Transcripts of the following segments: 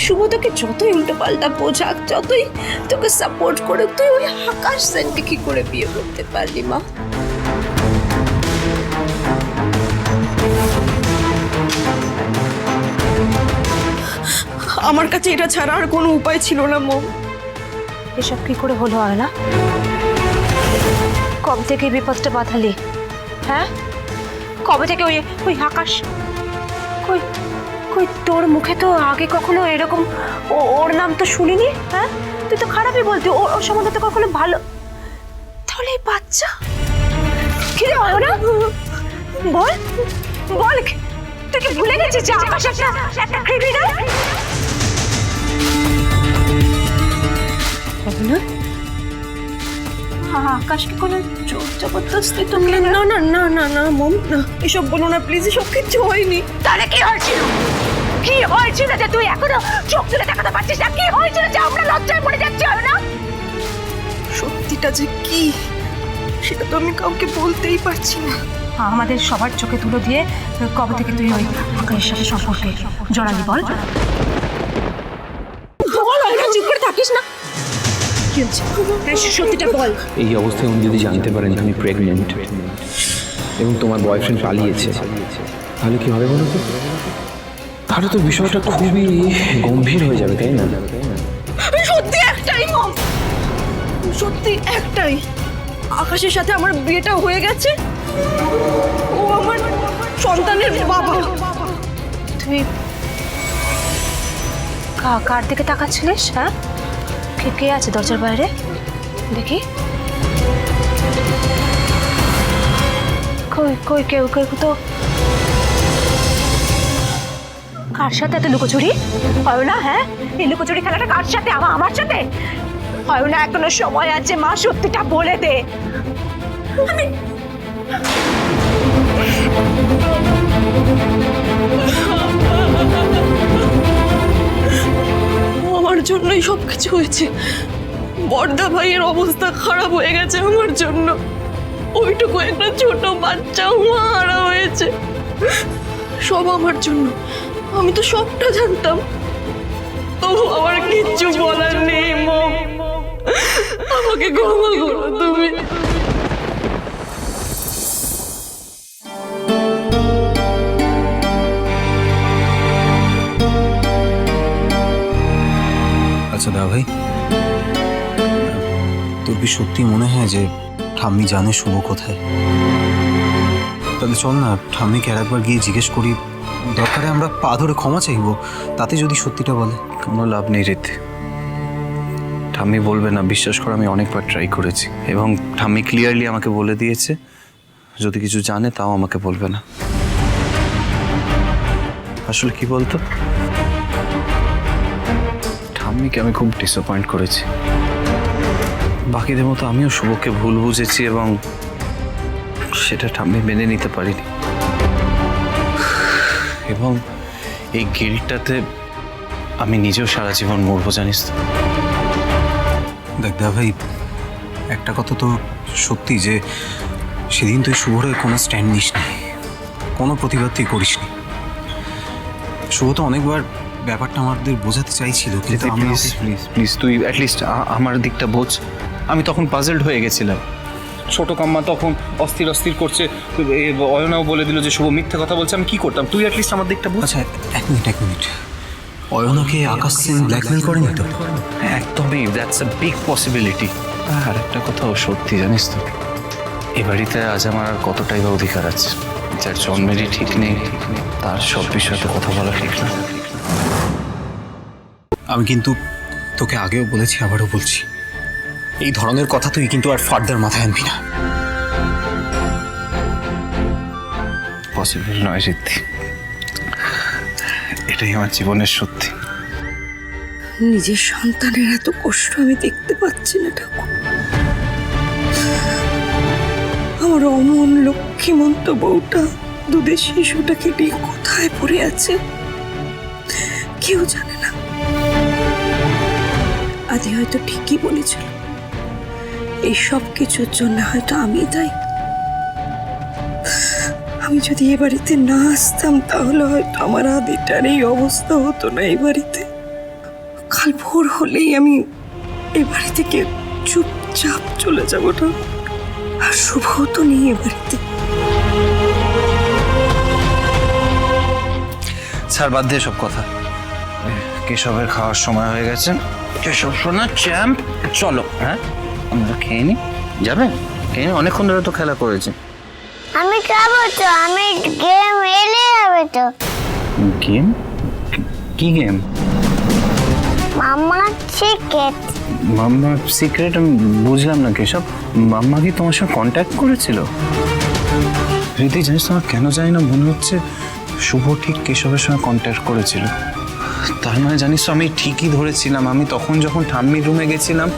শুভ তোকে যতই উল্টো পাল্টা বোঝাক, যতই তোকে সাপোর্ট করে, তুই ওই আকাশ সেনকে কি করে বিয়ে করতে পারলি মা? আমার কাছে এটা ছাড়া আর কোনো উপায় ছিল না মম। এসব কি করে হলো আয়না? কবে থেকে এই বিপদটা বাঁধালি? হ্যাঁ, কবে থেকে ওই ওই আকাশ? কই কই তোর মুখে তো আগে কখনো এরকম ওর নাম তো শুনিনি। হ্যাঁ, তুই তো খারাপই বলতি, ওর সম্বন্ধে তো কখনো ভালো। তাহলে এই বাচ্চা কি রে আয়না? বল বল, তুই কি ভুলে গেছিস যে আকাশ একটা ক্রিমিনাল? আকাশকে কোনো জোর জবরদস্তি তো না না না না না মম, না এসব বলো না প্লিজ, এসব কিছু হয়নি। তাহলে কি হয়েছিল? কি হয়েছিল যে তুই এখনো চোখ তুলে দেখাতে পারছিস না? কি হয়েছিল যে আমরা লজ্জায় মরে যাচ্ছি না? সত্যিটা যে কি সেটা তো আমি কাউকে বলতেই পারছি না। আমাদের সবার চোখে তুলো দিয়ে কবে থেকে তুই ওই আকাশের সাথে সম্পর্কে জড়ালি বল? বল না, চুপ করে থাকিস না। কি হচ্ছে? সত্যিটা বল। এই অবস্থায় উনি যদি জানতে পারেন তুমি প্রেগনেন্ট এবং তোমার বয়ফ্রেন্ড পালিয়েছে, তাহলে কি হবে বলো তো? তাহলে তো বিষয়টা খুবই গম্ভীর হয়ে যাবে, তাই না? সত্যি একটাই মম, সত্যি একটাই, আকাশের সাথে আমার বিয়েটা হয়ে গেছে। ও আমার সন্তানের বাবা। তুই কার দিকে তাকাচ্ছিলিস? হ্যাঁ, কে কে আছে দরজার বাইরে? দেখি। কই কই কেউ কেউ তো। কার সাথে এত লুকোচুরি হয় না? হ্যাঁ, এই লুকোচুরি খেলাটা কার সাথে? আমার সাথে হয় না? এখনো সময় আছে মা, সত্যিটা বলে দে। আমার জন্যই সবকিছু হয়েছে। বড়দা ভাইয়ের অবস্থা খারাপ হয়ে গেছে আমার জন্য। ওইটুকু একটা ছোট বাচ্চাও মারা হয়েছে, সব আমার জন্য। আমি তো সবটা জানতাম, তবু আমার কিচ্ছু বলার নেই মম। আমাকে ক্ষমা করো তুমি। আচ্ছা দা ভাই, তোর কি সত্যি মনে হয় যে ঠাম্মি জানে শুভ কোথায়? তাহলে চল না, ঠাম্মিকে আরেকবার গিয়ে জিজ্ঞেস করি। দরকারে আমরা পা ধরে ক্ষমা চাইবো, তাতে যদি সত্যিটা বলে। কোনো লাভ নেই রীতি, ঠাম্মি বলবে না, বিশ্বাস কর। আমি অনেকবার ট্রাই করেছি এবং ঠাম্মি ক্লিয়ারলি আমাকে বলে দিয়েছে যদি কিছু জানে তাও আমাকে বলবে না। আসলে কি বলতো, ঠাম্মিকে আমি খুব ডিসঅ্যাপয়েন্ট করেছি। বাকিদের মতো আমিও শুভকে ভুল বুঝেছি এবং সেটা ঠাম্মি মেনে নিতে পারিনি। এবং এই গিল্টটাতে আমি নিজেও সারা জীবন মরবো, জানিস তো। দেখ দা ভাই, একটা কথা তো সত্যি যে সেদিন তুই শুভর হয়ে কোনো স্ট্যান্ড নিসনি, কোনো প্রতিবাদ তুই করিসনি। শুভ তো অনেকবার ব্যাপারটা আমাদের বোঝাতে চাইছিল, কিন্তু প্লিজ প্লিজ প্লিজ তুই অ্যাটলিস্ট আমার দিকটা বোঝ। আমি তখন পাজলড হয়ে গেছিলাম। ছোট কাম্মা তখন অস্থির অস্থির করছে, অয়নাও বলে দিল যে শুভ মিথ্যে কথা বলছে। আমি কি করতাম? তুই অ্যাটলিস্ট আমার দিকটা বোঝ। আচ্ছা এক মিনিট, অয়নাকে আকাশ সেন ব্ল্যাকমেল করেনি তো? একদমই, দ্যাটস আ বিগ পসিবিলিটি। আর একটা কথাও সত্যি, জানিস তো, এ বাড়িতে আজ আমার আর কতটাই বা অধিকার আছে। যার জন্মেরই ঠিক নেই তার সব বিষয়ে কথা বলা ঠিক না। আমি কিন্তু তোকে আগেও বলেছি, আবারও বলছি, এই ধরনের কথা তুই কিন্তু আর ফার্দার মাথায় আনবি না। পসিবল নয় সত্যি, এটাই আমার জীবনের সত্যি। নিজের সন্তানের এত কষ্ট আমি দেখতে পাচ্ছি না ঠাকুর। আমার অমন লক্ষ্মীমন্ত বউটা দুধের শিশুটাকে নিয়ে কোথায় পড়ে আছে কেউ জানে না। আদি হয়তো ঠিকই বলেছিল, এই সব কিছুর জন্য হয়তো আমি দায়ী। আমি যদি এ বাড়িতে না আসতাম তাহলে হয়তো আমার আদিটার এই অবস্থা হতো না এই বাড়িতে। কাল ভোর হলেই আমি এ বাড়ি থেকে চুপচাপ চলে যাব না। আর শুভও তো নেই এ বাড়িতে। স্যার বাদ দিয়ে সব কথা, কেশবের খাওয়ার সময় হয়ে গেছে। কেশব শোনা চ্যাম্প, চলো হ্যাঁ আমরা খেয়ে নি। যাবে? খেয়ে নি, অনেকক্ষণ ধরে তো খেলা করেছে। আমি খাবো তো, আমি গেম এলে হবে তো। গেম? কি গেম? মামা চিকেট। মাম্মা সিক্রেট? আমি বুঝলাম না কেশব, মাম্মা কি তোমার সঙ্গে কন্ট্যাক্ট করেছিল? রীতি জানিস তোমার কেন জানি না মনে হচ্ছে শুভ ঠিক কেশবের সঙ্গে কন্ট্যাক্ট করেছিল। তার মানে জানিস তো আমি ঠিকই ধরেছিলাম। আমি তখন যখন ঠাম্মির রুমে গেছিলাম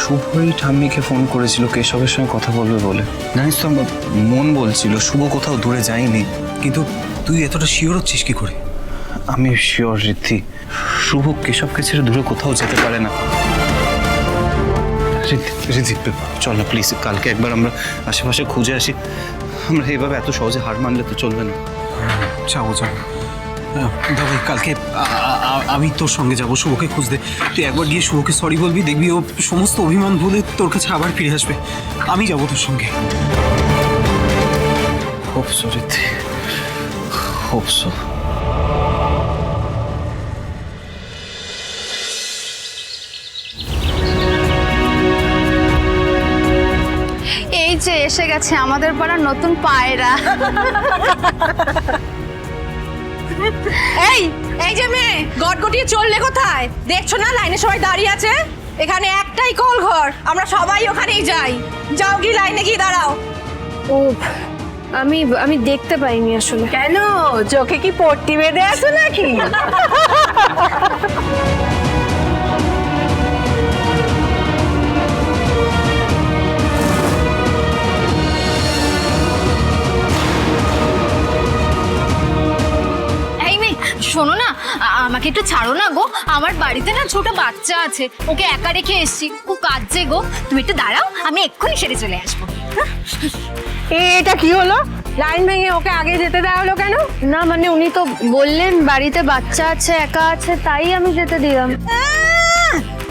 শুভই ঠাম্মিকে ফোন করেছিল কেশবের সঙ্গে কথা বলবে বলে। জানিস তো আমার মন বলছিল শুভ কোথাও দূরে যায়নি। কিন্তু তুই এতটা শিওর হচ্ছিস কি করে? আমি শিওর ঋদ্ধি, শুভ কেশবকে ছেড়ে দূরে কোথাও যেতে পারে না। ঋদ্ধি চল না প্লিজ, কালকে একবার আমরা আশেপাশে খুঁজে আসি। আমরা এইভাবে এত সহজে হার মানলে তো চলবে না। যাবো দাদা, কালকে আমি তোর সঙ্গে যাবো শুভকে খুঁজতে। তুই একবার গিয়ে শুভকে সরি বলবি, দেখবি ও সমস্ত অভিমান ভুলে তোর কাছে আবার ফিরে আসবে। আমি যাবো তোর সঙ্গে। হোপ সো ঋদ্ধি, হোপ সো। এই যে এসে গেছে আমাদের পাড়ার নতুন পায়রা। এই এই যে মেয়ে গটগটিয়ে চললে কোথায়? দেখছো না লাইনে সবাই দাঁড়িয়ে আছে? এখানে একটাই কল ঘর, আমরা সবাই ওখানেই যাই। যাও গিয়ে লাইনে গিয়ে দাঁড়াও। ও আমি দেখতে পাইনি আসলে। কেন, চোখে কি পট্টি বেঁধে আছো নাকি? এই মেয়ে শোনো না, আমাকে একটু ছাড়ো না গো। আমার বাড়িতে না ছোট বাচ্চা আছে, ওকে একা রেখে এসেছি, খুব কাঁদছে গো। তুমি একটু দাঁড়াও, আমি এক্ষুনি সেরে চলে আসবো। এটা কি হলো? লাইন ভেঙে ওকে আগে যেতে দেওয়া হলো কেন? না মানে উনি তো বললেন বাড়িতে বাচ্চা আছে, একা আছে, তাই আমি যেতে দিলাম।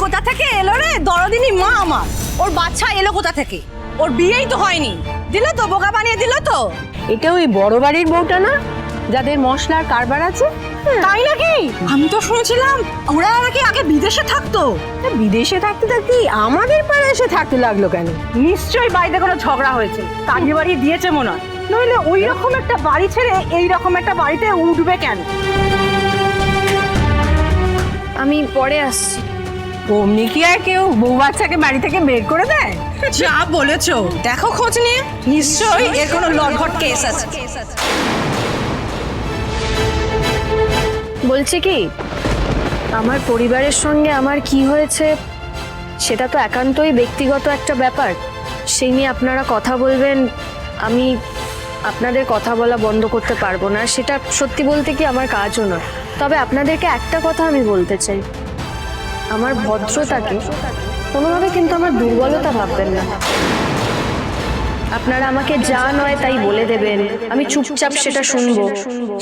কোথা থেকে এলো রে দরদিনী মা আমার? ওর বাচ্চা এলো কোথা থেকে? ওর বিয়েই তো হয়নি। দিল তো, বোকা বানিয়ে দিল তো। এটা ওই বড় বাড়ির বউটা না, যাদের মশলার কারবার আছে? তাই নাকি? আমি তো শুনছিলাম ওরা নাকি আগে বিদেশে থাকতো। বিদেশে থাকতে থাকতে আমাদের পাড়ায় এসে থাকতে লাগলো কেন? নিশ্চয়ই বাড়িতে কোনো ঝগড়া হয়েছে, কাজে বাড়ি দিয়েছে মনে হয়। নইলে ওই রকম একটা বাড়ি ছেড়ে এই রকম একটা বাড়িতে উঠবে কেন? আমি পরে আসছি। অমনি কি আর কেউ বউ বাচ্চাকে বাড়ি থেকে বের করে দেয়? যা বলেছো, দেখো খোঁজ নিয়ে, নিশ্চয়ই এর কোনো লটঘট কেস আছে। বলছি কি, আমার পরিবারের সঙ্গে আমার কি হয়েছে সেটা তো একান্তই ব্যক্তিগত একটা ব্যাপার। সেই নিয়ে আপনারা কথা বলবেন, আমি আপনাদের কথা বলা বন্ধ করতে পারবো না। সেটা সত্যি বলতে কি আমার কাজও নয়। তবে আপনাদেরকে একটা কথা আমি বলতে চাই, আমার ভদ্রতাকে কোনোভাবে কিন্তু আমার দুর্বলতা ভাববেন না। আপনারা আমাকে যা নয় তাই বলে দেবেন, আমি চুপচাপ সেটা শুনবো,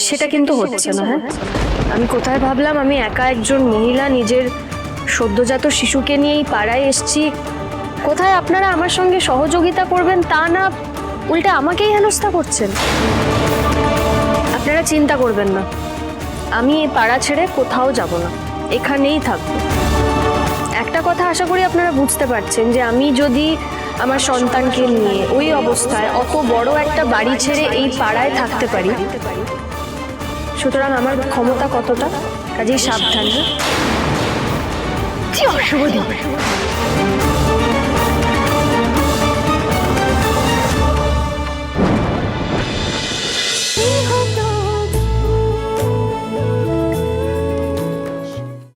সেটা কিন্তু হচ্ছে না। হ্যাঁ, আমি কোথায় ভাবলাম আমি একা একজন মহিলা নিজের সদ্যজাত শিশুকে নিয়েই পাড়ায় এসছি। কোথায় আপনারা আমার সঙ্গে সহযোগিতা করবেন তা না, উল্টে আমাকেই হেনস্থা করছেন। আপনারা চিন্তা করবেন না, আমি এই পাড়া ছেড়ে কোথাও যাব না, এখানেই থাকবো। একটা কথা আশা করি আপনারা বুঝতে পারছেন যে আমি যদি আমার সন্তানকে নিয়ে ওই অবস্থায় অত বড় একটা বাড়ি ছেড়ে এই পাড়ায় থাকতে পারি, সুতরাং আমার ক্ষমতা কতটা, কাজেই সাবধান। কি অশুভ দিন।